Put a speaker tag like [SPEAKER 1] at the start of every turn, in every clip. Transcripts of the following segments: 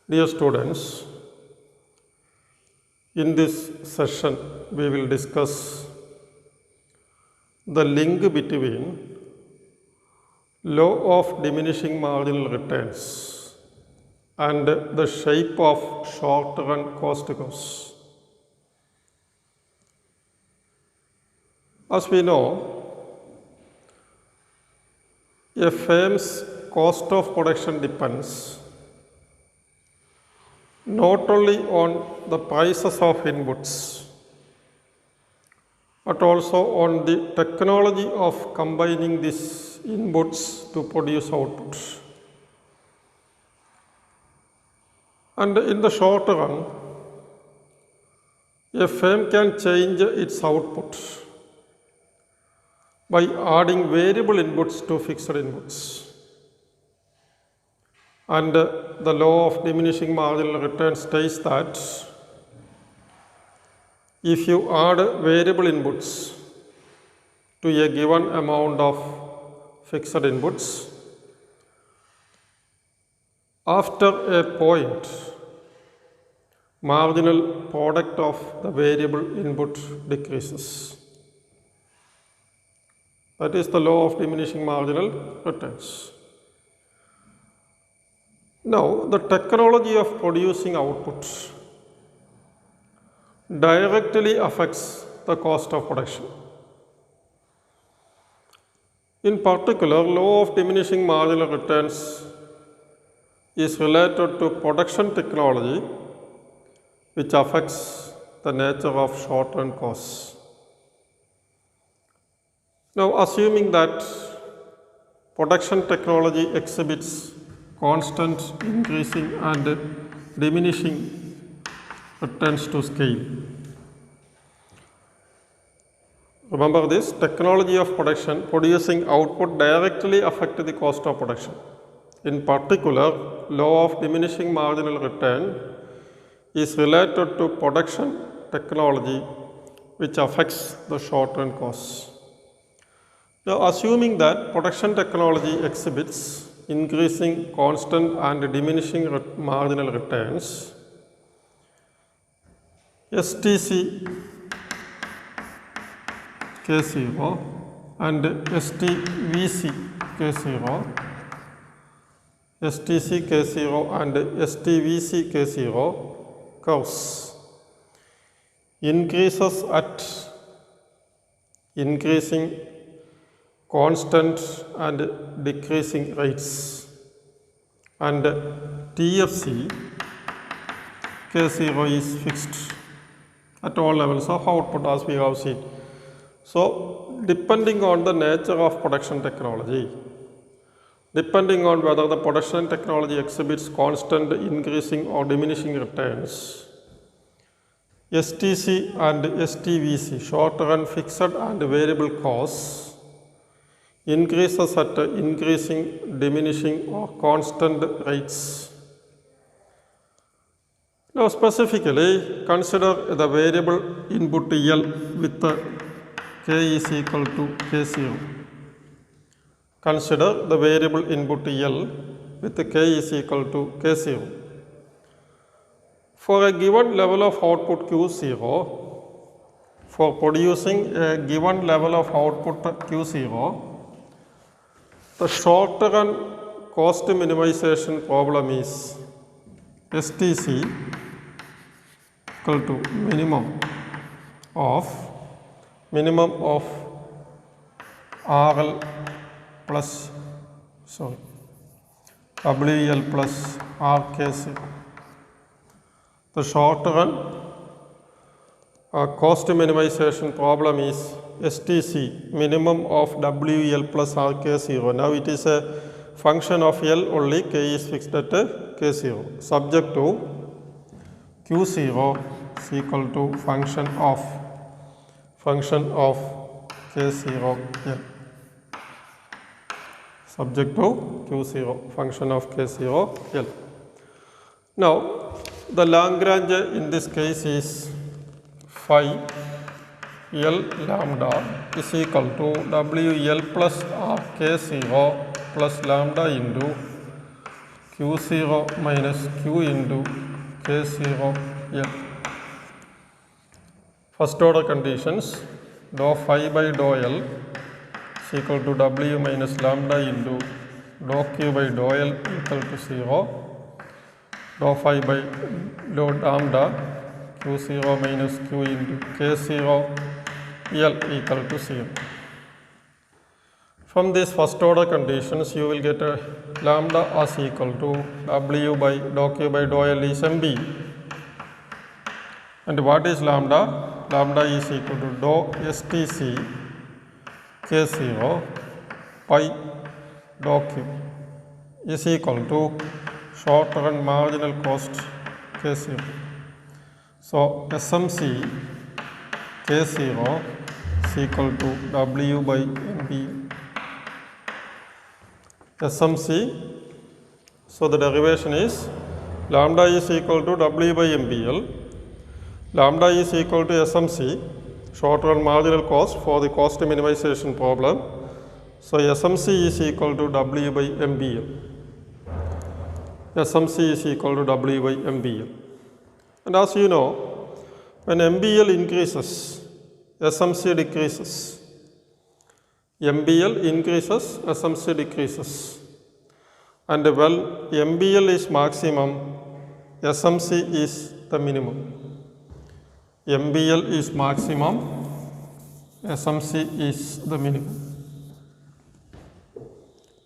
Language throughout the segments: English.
[SPEAKER 1] Dear students, in this session we will discuss the link between law of diminishing marginal returns and the shape of short-run cost curves. As we know, a firm's cost of production depends not only on the prices of inputs, but also on the technology of combining these inputs to produce outputs. And in the short run, a firm can change its output by adding variable inputs to fixed inputs. And the law of diminishing marginal return states that if you add variable inputs to a given amount of fixed inputs, after a point, marginal product of the variable input decreases. That is the law of diminishing marginal returns. Now, the technology of producing output directly affects the cost of production. In particular, law of diminishing marginal returns is related to production technology, which affects the nature of short-run costs. Now, assuming that production technology exhibits constant increasing and diminishing returns to scale. Remember this, technology of production producing output directly affects the cost of production. In particular, law of diminishing marginal return is related to production technology which affects the short-run costs. Now, assuming that production technology exhibits increasing, constant and diminishing marginal returns, STC K0 and STVC K0, STC K0 and STVC K0 curves increases at increasing, constant and decreasing rates, and TFC K0 is fixed at all levels of output, as we have seen. So, depending on the nature of production technology, depending on whether the production technology exhibits constant, increasing or diminishing returns, STC and STVC, short-run fixed and variable costs, increases at increasing, diminishing or constant rates. Now, specifically consider the variable input L with K is equal to K0. Consider the variable input L with K is equal to K0. For a given level of output Q0, for producing a given level of output Q0, the short-run cost minimization problem is STC equal to minimum of RL plus WL plus RK0. The short-run cost minimization problem is STC, minimum of WL plus RK0. Now it is a function of L only, K is fixed at K0, subject to Q0 is equal to function of K0 L. Subject to Q0, function of K0 L. Now, the Lagrange in this case is phi L lambda is equal to WL plus RK0 plus lambda into Q0 minus Q into K0 L. First order conditions, dou phi by dou L is equal to W minus lambda into dou Q by dou L equal to 0. Dou phi by dou lambda Q0 minus Q into K0 L equal to 0. From these first order conditions, you will get a lambda as equal to W by dou Q by dou L is MB. And what is lambda? Lambda is equal to dou STC K0 pi dou Q is equal to short run marginal cost K0. So SMC K0 is equal to W by MB. SMC, so the derivation is lambda is equal to W by MBL. Lambda is equal to SMC, short run marginal cost for the cost minimization problem. So SMC is equal to W by MBL. SMC is equal to W by MBL. And as you know, when MBL increases, SMC decreases. MBL increases, SMC decreases. And when MBL is maximum, SMC is the minimum. MBL is maximum, SMC is the minimum.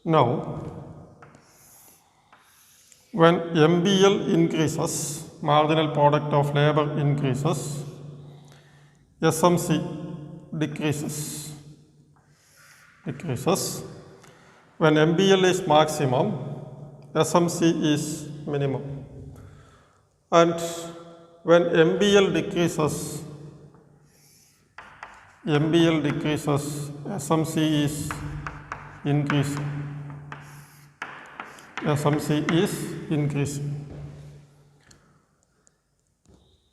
[SPEAKER 1] Now, when MBL increases, marginal product of labor increases, SMC decreases. When MBL is maximum, SMC is minimum. And when MBL decreases, SMC is increasing. SMC is increasing.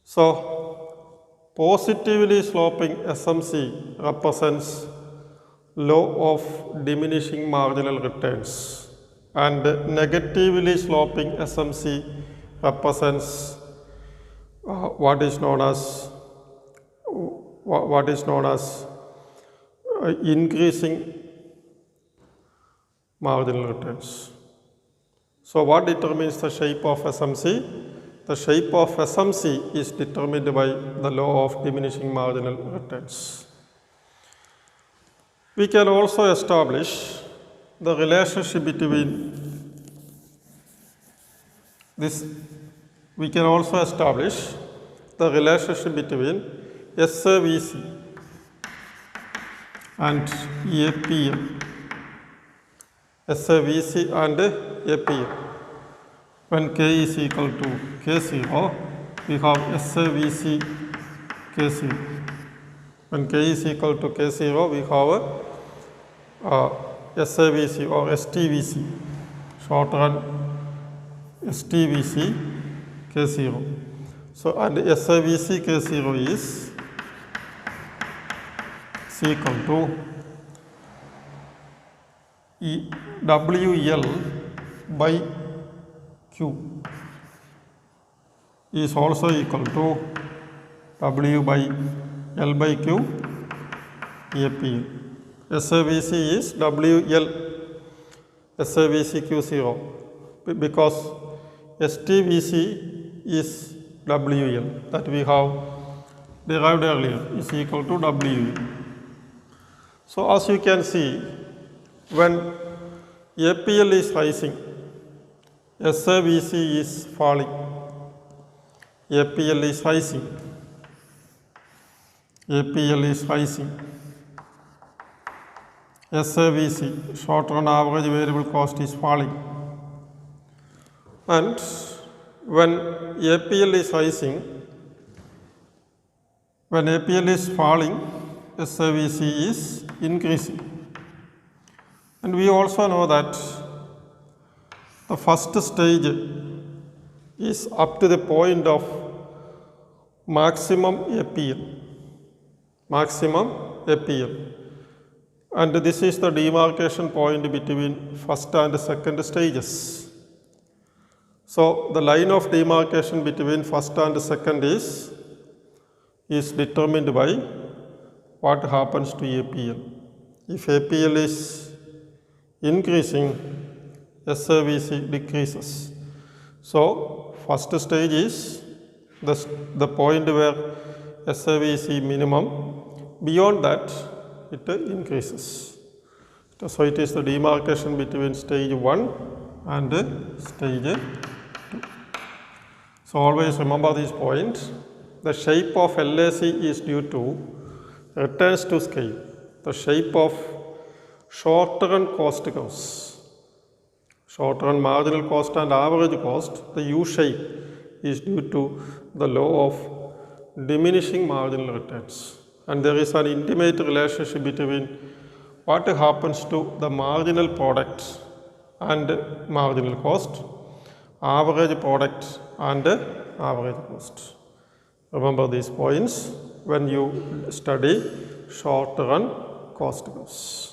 [SPEAKER 1] So, positively sloping SMC represents law of diminishing marginal returns, and negatively sloping SMC represents what is known as increasing marginal returns. So what determines the shape of SMC? The shape of SMC is determined by the law of diminishing marginal returns. We can also establish the relationship between this. We can also establish the relationship between SAVC and APM. SAVC and APM. When K is equal to K0, we have SAVC K0. When K is equal to K0, we have SAVC or STVC, short run STVC K0. So, and SAVC K0 is equal to WL by Q is also equal to W by L by Q APL. SAVC is WL SAVC Q0 because STVC is WL that we have derived earlier is equal to WL. So as you can see, when APL is rising, SAVC is falling. APL is rising. APL is rising. SAVC, short run average variable cost, is falling. And when APL is rising, when APL is falling, SAVC is increasing. And we also know that the first stage is up to the point of maximum APL. Maximum APL. And this is the demarcation point between first and second stages. So the line of demarcation between first and second is determined by what happens to APL. If APL is increasing, SAVC decreases. So first stage is the point where SAVC minimum. Beyond that, it increases. So it is the demarcation between stage 1 and stage 2. So always remember these points. The shape of LAC is due to returns to scale. The shape of short-run cost curves, short-run marginal cost and average cost, the U shape is due to the law of diminishing marginal returns. And there is an intimate relationship between what happens to the marginal product and marginal cost, average product and average cost. Remember these points when you study short-run cost curves.